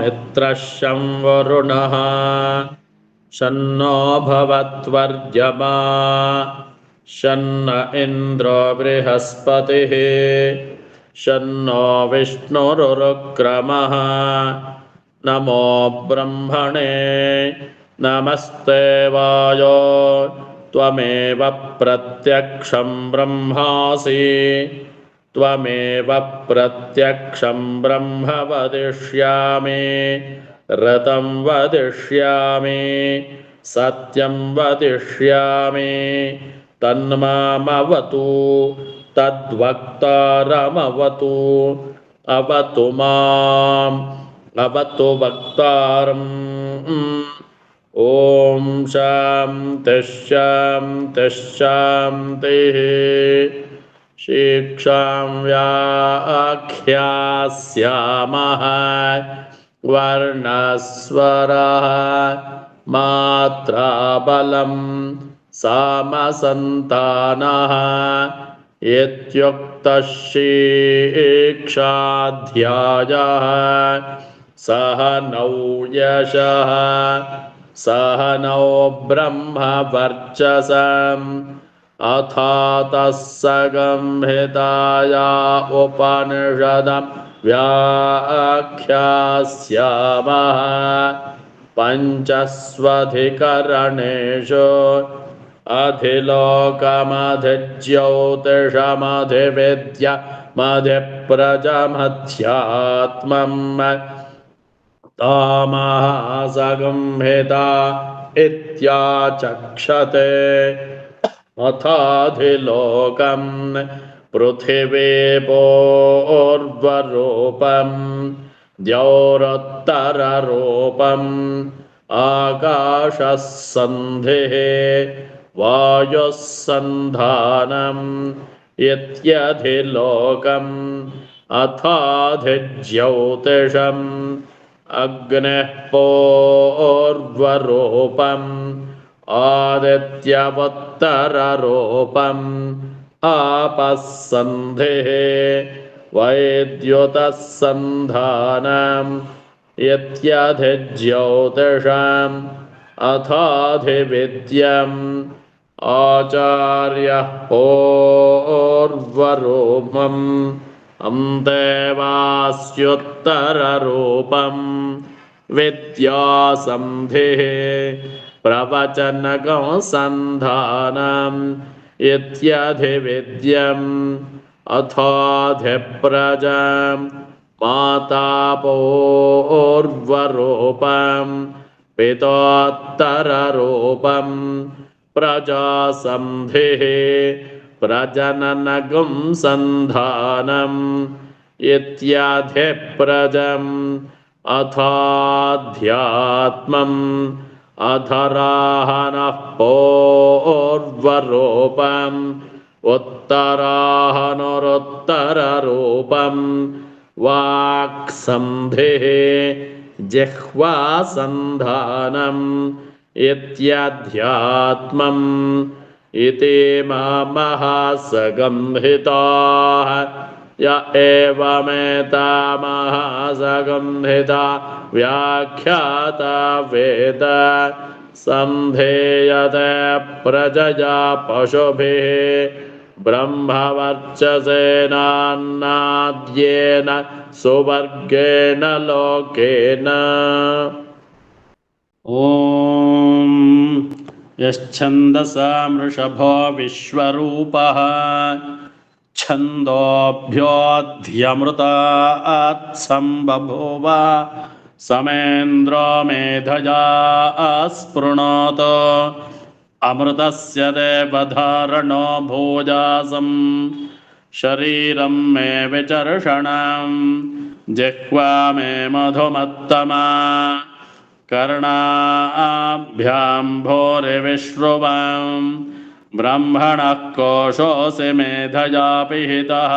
मित्रशं वरुणः शन्नो भवत्वर्यमा शन्न इन्द्रो बृहस्पतिः शन्नो विष्णुरुक्रमः नमो ब्रह्मणे नमस्ते वायो त्वमेव प्रत्यक्षं ब्रह्मासि त्वमेव प्रत्यक्षं ब्रह्म वदिष्यामि ऋतं वदिष्यामि सत्यं वदिष्यामि तन्मामवतु तद्वक्तारमवतु अवतु माम् अवतु वक्तारम् ॐ शान्तिः शान्तिः शान्तिः शिक्षां व्याख्यास्यामः वर्णस्वरः मात्राबलं सामसन्तानः इत्युक्तः शिक्षाध्यायः सह नौ यशः सह नौ ब्रह्मवर्चसम् अथातः संहिताया उपनिषदं व्याख्यास्यामः पञ्चस्वधिकरणेषु अधिलोकमधिज्योतिषमधिविद्यमधिप्रजमध्यात्मम् तामहासंहिता इत्याचक्षते अथाधिलोकम् पृथिवीपूर्वरूपम् द्यौरुत्तररूपम् आकाशः सन्धिः वायुः सन्धानम् इत्यधिलोकम् अथाधिज्योतिषम् अग्निः पूर्वरूपम् आदित्यवत्तररूपम् आपः सन्धिः वैद्युतः सन्धानम् इत्यधिज्योतिषम् अथाधिविद्यम् आचार्यः पूर्वरूपम् अन्तेवास्युत्तररूपम् विद्यासन्धिः प्रवचनगसन्धानम् इत्यधिविद्यम् अथाधिप्रजम् माता पूर्वरूपम् पितोत्तररूपम् प्रजासन्धिः प्रजननगुंसन्धानम् इत्याधिप्रजम् अथाध्यात्मम् अधराहनः पूर्वरूपम् उत्तराहनुरुत्तररूपम् वाक्सन्धिः जिह्वासन्धानम् इत्यध्यात्मम् इति महासंहिताः य एवमेतामहासंहिता व्याख्याता वेद सन्धेयते प्रजया पशुभिः ब्रह्मवर्चसेनान्नाद्येन सुवर्गेण लोकेन। ॐ यश्छन्दसा वृषभो विश्वरूपः छन्दोभ्योऽध्यमृतात् सम्बभूव समेन्द्रो मेधया स्पृणोत अमृतस्य देवधारणो भोजासं शरीरं मे विचर्षणं जिह्वा मे मधुमत्तमा कर्णाभ्यां भूरिविश्रुवं ब्रह्मणः कोशोऽसि मेधया पिहितः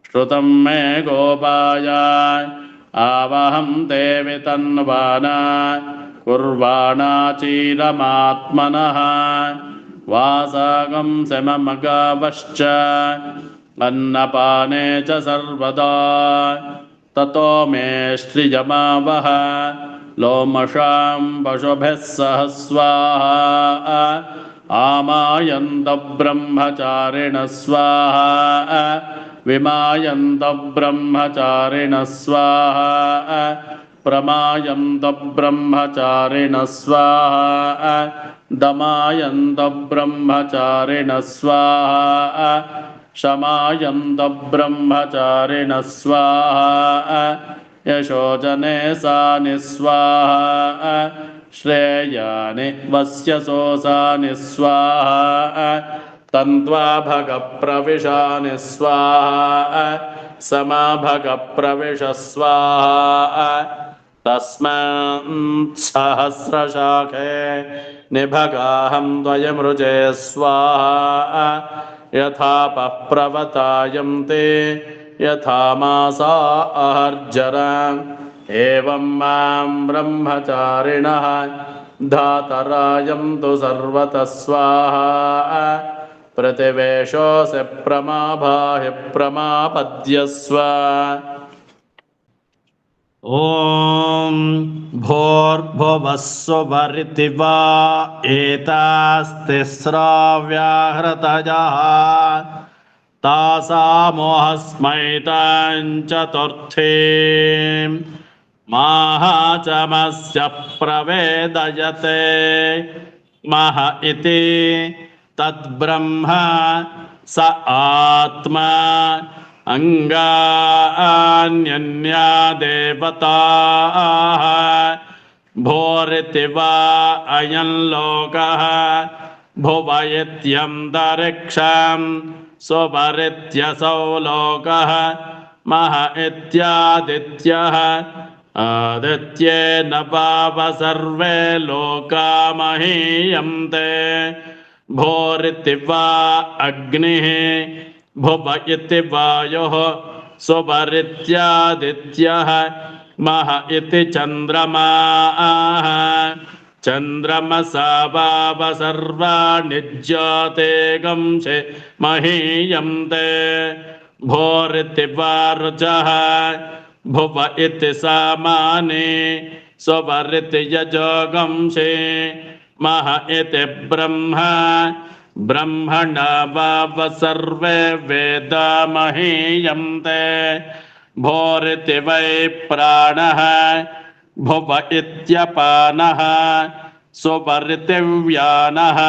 श्रुतं मे गोपाय आवहं ते वितन्वाना कुर्वाणा चीरमात्मनः वासागं मम गावश्च अन्नपाने च सर्वदा ततो मे स्त्रिजमावह लोमशां पशुभिः सह स्वाहा आमायन्त ब्रह्मचारिणः स्वाहा विमायन्त ब्रह्मचारिणः स्वाहा प्रमायन्त ब्रह्मचारिणः स्वाहा दमायन्त ब्रह्मचारिणः स्वाहा शमायन्त ब्रह्मचारिणः स्वाहा यशोजने सा निस्वाहा श्रेयानि वस्यसोसानि स्वाहा तन्त्वा भगप्रविशानि स्वाहा समाभगप्रविश स्वाहा तस्मात् सहस्रशाखे निभगाहं द्वयमृजे स्वाहा यथापः प्रवतायन्ते यथा मासा अहर्जरा एवं मां ब्रह्मचारिणः धातरायन्तु सर्वतः स्वाहा प्रतिवेशोऽसि प्रमाभाहि प्रमापद्यस्व ॐ भूर्भुवः स्वरिति वा एतास्तिस्राव्याहृतयः तासामोहस्मैतां चतुर्थीं माहाचमस्य प्रवेदयते मह इति तद्ब्रह्म स आत्मा अङ्गान्यन्या देवताः भोरिति वा अयं लोकः भुव इत्यन्तरिक्षं सुपरित्यसौ लोकः मह इत्यादित्यः आदित्येन पाव सर्वे लोका महीयन्ते भोरिति वा अग्निः भुव इति वायुः सुपरित्यादित्यः मह इति चन्द्रमाः चन्द्रमसा वाव सर्वाणि ज्योतिर्गंसि महीयन्ते भोरिति वा रुचः भुव इति सामानि सुपरिति यजोगंसि मह इति ब्रह्म ब्रह्मणा वाव सर्वे वेदा महीयन्ते भोरिति वै प्राणः भुव इत्यपानः सुपरिति व्यानः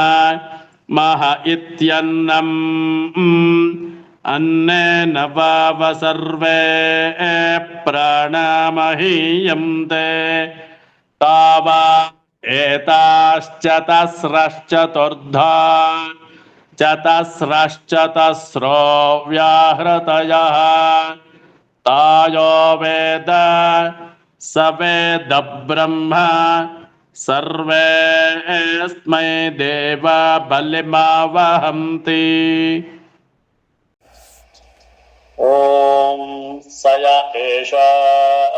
मह इत्यन्नम् अन्नेन वाव सर्वे प्राणा महीयन्ते तावा एताश्चतस्रश्चतुर्धा चतस्रश्चतस्रो व्याहृतयः तायो वेद स वेद ब्रह्म सर्वेऽस्मै देवा बलिमावहन्ति ॐ स य एष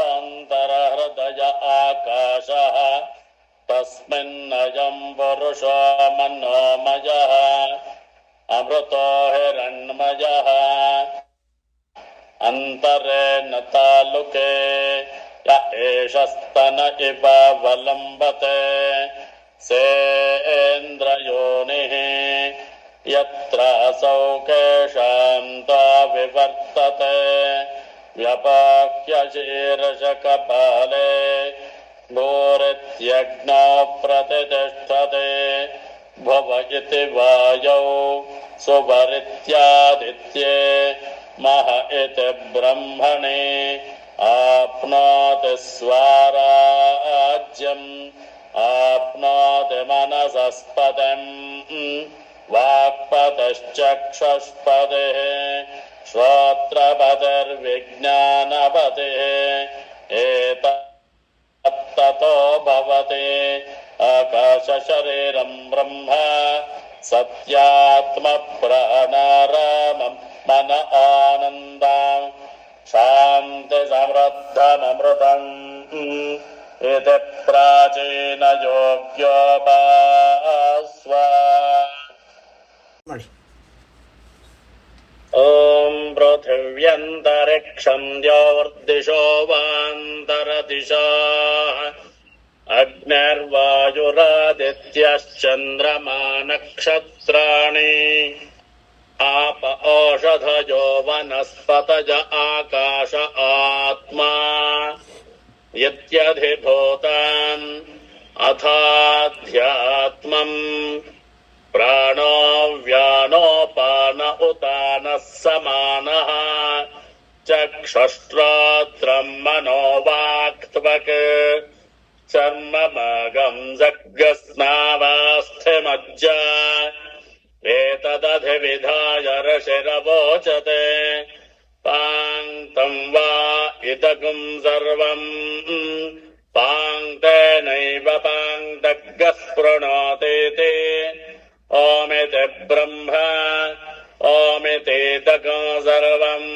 अन्तर्हृदय आकाशः तस्मिन्नयं पुरुषो मनोमयः अमृतो हिरण्मयः अन्तरेण तालुके य एष स्तन इव वलम्बते सेन्द्रयोनिः यत्र असौ केशान्तो विवर्तते व्यपाक्य शीर्षकपाले भूरित्यग्नौ प्रतिष्ठते भुव इति वायौ सुपरित्यादित्ये मह इति ब्रह्मणे आप्नोति स्वाराज्यम् आप्नोति मनसस्पतिम् वाक्पतिश्चक्षुष्पतिः श्रोत्रपतिर्विज्ञानपतिः एतत्ततो भवति आकाशशरीरं ब्रह्म सत्यात्मप्राणारामं मन आनन्दं शान्तिसमृद्धममृतम् इति प्राचीनयोग्योपास्व ॐ पृथिव्या पृथिव्यन्तरिक्षं द्योर्दिशो वान्तरदिशाः अग्निर्वायुरादित्यश्चन्द्रमा नक्षत्राणि आप ओषधयो वनस्पतय आकाश आत्मा यत्यधिभूतान् अथाध्यात्मम् प्राणो व्यानोपान उतानः समानः चक्षुश्रोत्रम् मनो वाक्त्वक् चर्ममगम् जग्गस्नावास्थिमज्जा एतदधिविधाय ऋषिरवोचते पाङ्क्तम् वा इदगुम् सर्वम् पाङ्क्तेनैव पाङ्क्तग्गः स्पृणोतीति ओमिति ब्रह्म ओमितीदगम् सर्वम्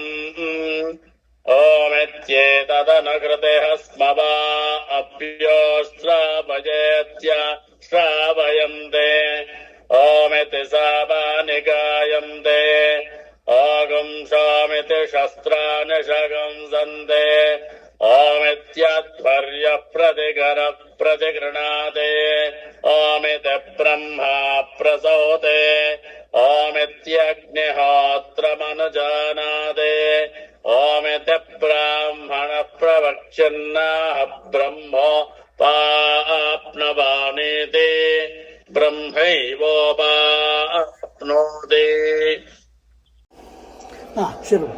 ओमित्येतदनुकृतिः स्म वा अप्योश्रावयेत्य श्रावयन्ते ओमिति सावानि गायन्ते ओगुंसामिति शस्त्राणि शगंसन्ते ओमित्यध्वर्यः प्रतिगरः प्रतिगृह्णाते ओमिति ब्रह्मा प्रसौते ओमित्यग्निहोत्रमनुजानाते ओमिति ब्राह्मणः प्रवक्ष्यन्नाह ब्रह्मोपाप्नवानीति ब्रह्मैवोपाप्नोति। ಶುರು.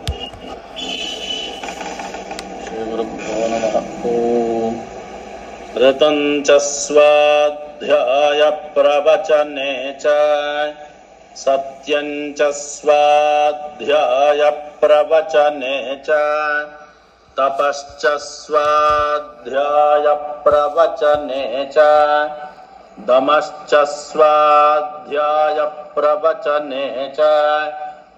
श्रीगुरुभ्यो नमः। ओम् ऋतं च स्वाध्याय प्रवचने च सत्यं च स्वाध्याय प्रवचने च तपश्च स्वाध्याय प्रवचने च दमश्च स्वाध्याय प्रवचने च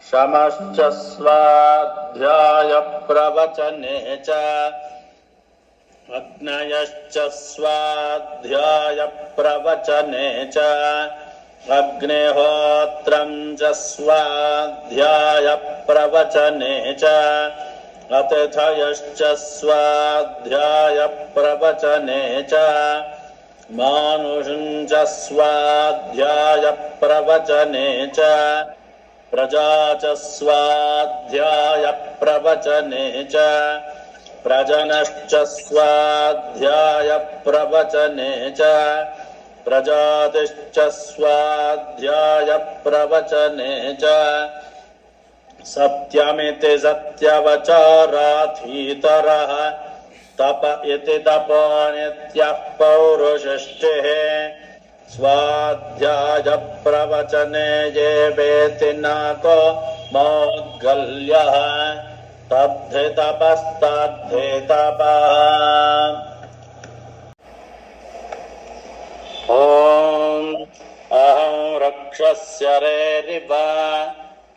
शमश्च स्वाध्याय प्रवचने च अग्नयश्च स्वाध्याय प्रवचने च अग्निहोत्रं च स्वाध्याय प्रवचने च अतिथयश्च स्वाध्याय प्रवचने च मानुषं च स्वाध्याय प्रवचने च प्रजा च स्वाध्याय प्रवचने च प्रजनश्च स्वाध्याय प्रवचने च प्रजातिश्च स्वाध्याय प्रवचने च सत्यमिति सत्यवचाराधीतरः तप इति तपो नित्यः पौरुषष्टिः स्वाध्याय प्रवचने ये वेति नको मौद्गल्यः तद्धि तपस्तद्धि तपः। ॐ अहं रक्षस्य रेरिव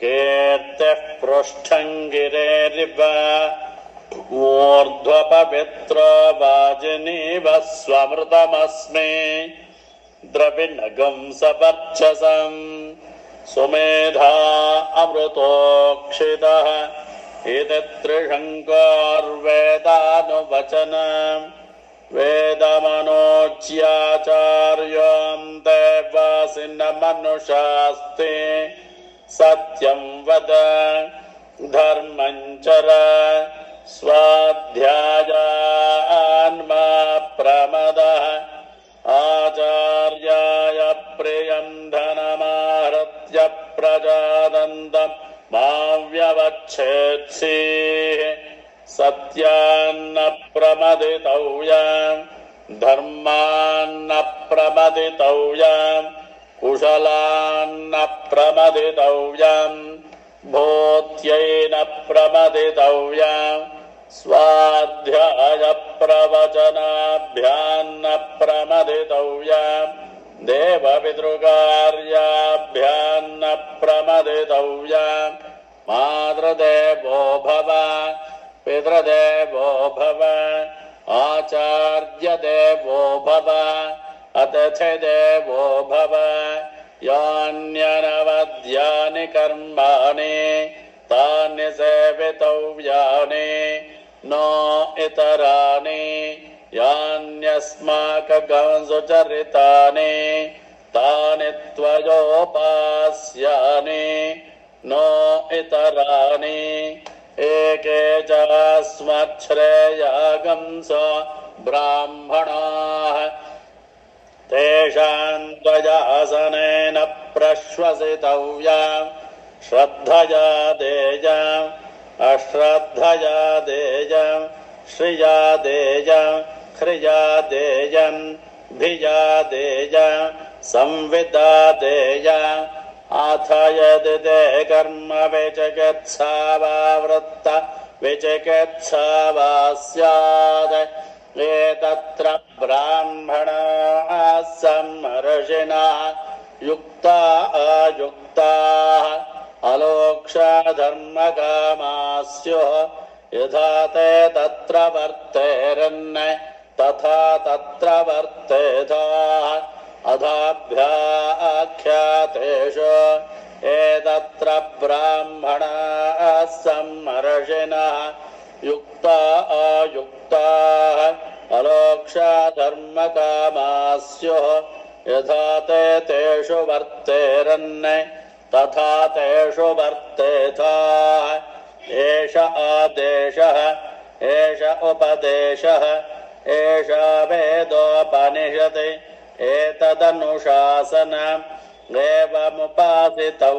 कीर्तिः पृष्ठं गिरेरिव ऊर्ध्वपवित्रो वाजिनीव स्वमृतमस्मि द्रविणगं सवर्चसम् सुमेधा अमृतोक्षितः इति त्रिशङ्कोर्वेदानुवचनम् वेदमनोच्याचार्योऽन्ते वासिनमनुषास्ते सत्यं वद धर्मं चर स्वाध्यायान्मा प्रमदः आचार्याय प्रियं धनमाहृत्य प्रजादन्तं मा व्यवच्छेत्सीः सत्यान्न प्रमदितव्यम् धर्मान्न प्रमदितव्यम् कुशलान्न प्रमदितव्यम् भूत्यैन प्रमदितव्यम् स्वाध्याय प्रवचनाभ्यान्न प्रमदितव्यम् देवपितृकार्याभ्यान्न प्रमदितव्यम् मातृदेवो भव पितृदेवो भव आचार्यदेवो भव अतिथिदेवो भव यान्यनवद्यानि कर्माणि तानि सेवितव्यानि न इतराणि यान्यस्माकं सुचरितानि तानि त्वयोपास्यानि न इतराणि एके च अस्मच्छ्रेयागंस ब्राह्मणाः तेषां त्वयासनेन प्रश्वसितव्याम् श्रद्धया देयम् अश्रद्धया देयम् श्रिया देयम् ह्रिया देयम् भिया देयम् संविदा देयम् अथ यदि ते कर्म विचिकित्सा विचिकित्सा वा स्यात् एतत्र ब्राह्मणाः सम्मर्षिणः युक्ता अयुक्ताः अलोक्षधर्मकामाः स्युः यथा ते तत्र वर्तेरन् तथा तत्र वर्तेथाः अथाभ्याख्यातेषु एतत्र ब्राह्मणाः सम्मर्षिणः युक्ता अयुक्ताः अलोक्षधर्मकामाः स्युः यथा ते तेषु वर्तेरन् तथा तेषु वर्तेथाः एष आदेशः एष उपदेशः एष वेदोपनिषत् एतदनुशासनम् एवमुपासितव्यम्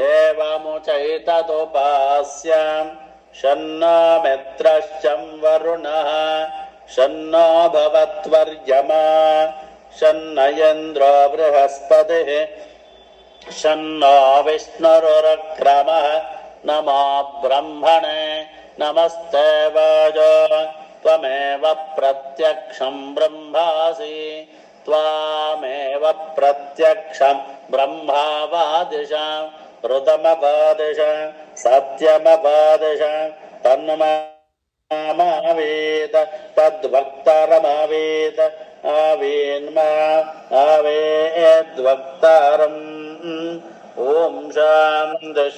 एवमुचैतदुपास्यम् शन्नो मित्रश्चं वरुणः शन्नो भवत्वर्यमा शन्न इन्द्रो बृहस्पतिः शन्नो विष्णुरुक्रमः नमो ब्रह्मणे नमस्ते वाजो त्वमेव प्रत्यक्षं ब्रह्मासि त्वामेव प्रत्यक्षं ब्रह्मावादिश ऋतमवादिश सत्यमवादिश तन्मावेद तद्वक्तारमावेद आवेन्मा आवेद्वक्तारम् ॐ शान्तिः